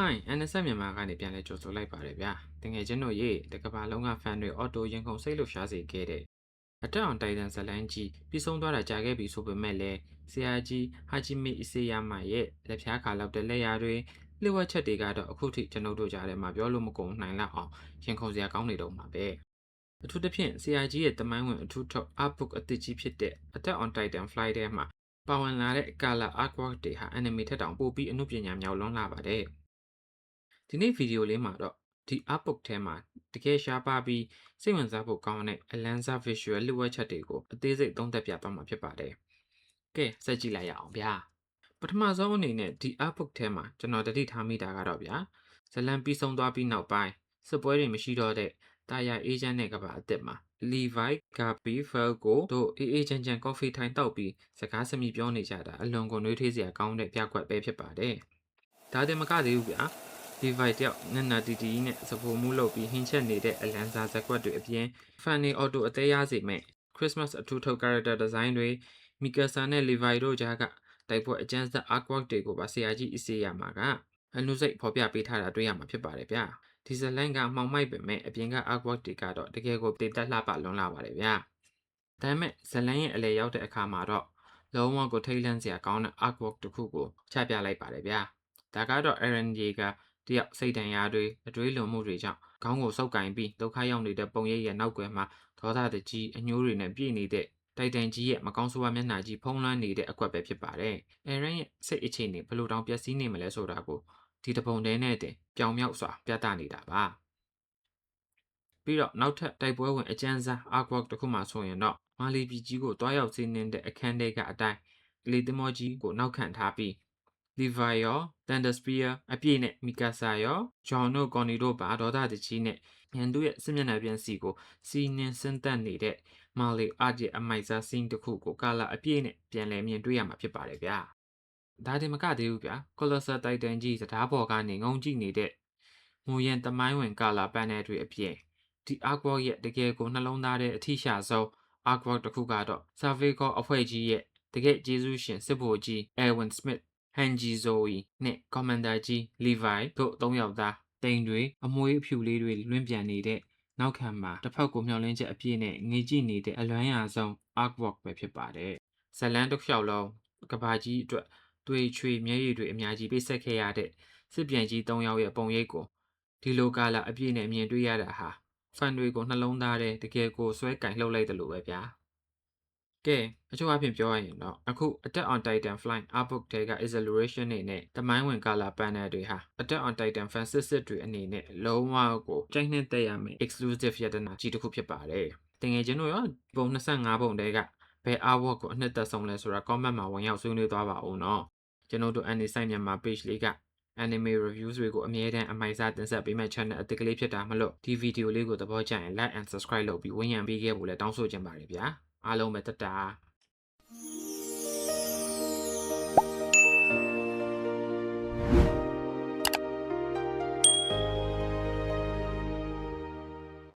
Hi NSF မြန်မာကနေပြန်လဲကြိုဆိုလိုက်ပါတယ်ဗျာတကယ်ချင်းတို့ရေတကဘာလုံးကဖန်တွေအော်တိုရင်ခုန်စိတ်လှုပ်ရှားစေခဲ့တဲ့အတက်အောင်တိုက်တန်ဇလန်းကြီးပြီးဆုံးသွားတာကြာခဲ့ပြီဆိုပေမဲ့လည်းဆရာကြီးဟာဂျီမီအီဆေယာမာရဲ့လက်ဖြားခါလောက်တဲ့လက်ရာတွေလျှို့ဝှက်ချက်တွေကတော့အခုထိကျွန်ုပ်တို့ကြားထဲမှာပြောလို့မကုန်နိုင်လောက်အောင်ရင်ခုန်စရာကောင်းနေတော့မှာပဲအထူးသဖြင့်ဆရာကြီးရဲ့တမိုင်းဝင်အထူးထုတ် artbook အသစ်ကြီးဖြစ်တဲ့ Attack on Titan Fly ထဲမှာပါဝင်လာတဲ့ color artwork တွေဟာ anime ထက်တောင်ပိုပြီးအမှုပညာမြောက်လွန်းလာပါတယ်ဒီနေ့ဗီဒီယိုလေးမှာတော့ဒီ artbook ထဲမှာတကယ်ရှားပါပြီးစိတ်ဝင်စားဖို့ကောင်းတဲ့ Alanza visual လျှို့ဝှက်ချက်တွေကိုအသေးစိတ်သုံးသပ်ပြသွားမှာဖြစ်ပါတယ်။ကဲဆက်ကြည့်လိုက်ရအောင်ဗျာ။ပထမဆုံးအနေနဲ့ဒီ artbook ထဲမှာကျွန်တော်တတိထားမိတာကတော့ဗျာဇလံပြီးဆုံးသွားပြီးနောက်ပိုင်းစစ်ပွဲတွေမရှိတော့တဲ့တာယာအေဂျင့်နဲ့ကဘာအစ်စ်မှာ Levi, Gabi, Falco တို့အေးချမ်းကော်ဖီထိုင်တောက်ပြီးစကားစမြည်ပြောနေကြတာအလွန်ကိုနှွေးထွေးစရာကောင်းတဲ့ပြကွက်ပဲဖြစ်ပါတယ်။ဒါတင်မကသေးဘူးဗျာ။ Levi တယောက်နန္နာတီတီနဲ့စပိုမှုလုပ်ပြီးဟင်းချက်နေတဲ့အလန်စာဇက်ကွက်တွေအပြင် Fanny Auto အသေးရစေမဲ့ Christmas အထူးထုတ် character design တွေ Mikasa နဲ့ Levi တို့ကြားကတိုက်ပွဲအကျန်းစက် artwork တွေကိုပါဆရာကြီးအစီအရမှာကအနုစိတ်ဖော်ပြပေးထားတာတွေ့ရမှာဖြစ်ပါတယ်ဗျာဒီဇလန်ကမှောင်မိုက်ပေမဲ့အပြင်က artwork တွေကတော့တကယ်ကိုတင်တက်လှပလွန်းလာပါတယ်ဗျာဒါပေမဲ့ဇလန်ရဲ့အလဲရောက်တဲ့အခါမှာတော့လုံးဝကိုထိတ်လန့်စရာကောင်းတဲ့ artwork တစ်ခုကိုချပြလိုက်ပါတယ်ဗျာဒါကတော့ Eren Yeager တယောက်စိတ်တန်ရာတွေအတွေးလွန်မှုတွေကြောင့်ခေါင်းကိုစုပ်ကင်ပြီးဒုက္ခရောက်နေတဲ့ပုံရိပ်ရဲ့နောက်ကွယ်မှာဒေါသတကြီးအညိုးတွေနဲ့ပြည့်နေတဲ့တိုက်တန်ကြီးရဲ့မကောင်းဆိုးဝါးမျက်နှာကြီးဖုံးလွှမ်းနေတဲ့အကွက်ပဲဖြစ်ပါတယ်။ Eren ရဲ့စိတ်အခြေအနေဘယ်လိုတောင်ပျက်စီးနေမလဲဆိုတာကိုဒီတပုံထဲနဲ့တင်ပြောင်မြောက်စွာပြသနေတာပါ။ပြီးတော့နောက်ထပ်တိုက်ပွဲဝင်အကျန်းစား artwork တစ်ခုမှဆိုရင်တော့မာလီပြည်ကြီးကိုတွားရောက်စီးနှင်းတဲ့အခန်းထဲကအတိုင်းကလေးသမောကြီးကိုနောက်ခံထားပြီးLevi ရော Thunder Spear အပြည့်နဲ့ Mikasa ရော John တို့ Connie တို့ပါဒေါသတကြီးနဲ့ရန်သူရဲ့စစ်မျက်နှာပြင်စီကိုစီးနှင်းဆင်းသက်နေတဲ့ Marley Art ရဲ့အမိုက်စား scene တစ်ခုကိုကာလာအပြည့်နဲ့ပြန်လည်မြင်တွေ့ရမှာဖြစ်ပါတယ်ဗျာဒါတင်မကသေးဘူးဗျာ Colossal Titan ကြီးစတားပေါ်ကနေငုံကြည့်နေတဲ့မူရင်တမိုင်းဝင်ကာလာ panel တွေအပြင်ဒီ artwork ရဲ့တကယ်ကိုနှလုံးသားတဲ့အထီးရှာဆုံး artwork တစ်ခုကတော့ Survey အဖွဲ့ကြီးရဲ့တကယ်ကျေးဇူးရှင်စစ်ဗိုလ်ကြီး Erwin Smith Hanji Zoe နဲ့ Commander ကြီး Levi တို့၃ယောက်သားတိမ်တွေအမွှေးအဖြူလေးတွေလွင့်ပြန်နေတဲ့နောက်ခံမှာတစ်ဖက်ကိုမျောလင်းချက်အပြည့်နဲ့ငေးကြည့်နေတဲ့အလွမ်းရာဆုံး artwork ပဲဖြစ်ပါတယ်ဇလန်တစ်လျှောက်လုံးကဘာကြီးအတွက်တွေးချွေမျက်ရည်တွေအများကြီးပိတ်ဆက်ခဲ့ရတဲ့စစ်ပြန်ကြီး၃ယောက်ရဲ့ပုံရိပ်ကိုဒီလိုကာလာအပြည့်နဲ့မြင်တွေ့ရတာဟာဖန်တွေကိုနှလုံးသားတဲ့တကယ်ကိုဆွဲကင်လှုပ်လိုက်တယ်လို့ပဲဗျာကဲအချို့အဖြစ်ပြောရရင်တော့အခု Attack on Titan Fly artbook တွေက acceleration တွေနဲ့တမိုင်းဝင် color panel တွေဟာ Attack on Titan fan စစ်တွေအနေနဲ့လုံးဝကိုကြိုက်နှစ်သက်ရမယ် exclusive ရတနာကြီးတစ်ခုဖြစ်ပါတယ်။တင်ငယ်ချင်းတို့ရောပုံ25ပုံတဲကဘယ် artwork ကိုအနှစ်သက်ဆုံးလဲဆိုတာ comment မှာဝင်ရောက်ဆွေးနွေးသွားပါဦးနော်။ကျွန်တော်တို့ Anime မြန်မာ page လေးက anime reviews တွေကိုအမြဲတမ်းအမိုက်စားတင်ဆက်ပေးမဲ့ channel အသစ်ကလေးဖြစ်တာမလို့ဒီဗီဒီယိုလေးကိုသဘောကျရင် like and subscribe လုပ်ပြီးဝန်ရံပေးခဲ့ဖို့လည်းတောင်းဆိုချင်ပါတယ်ဗျာအားလုံးပဲတတား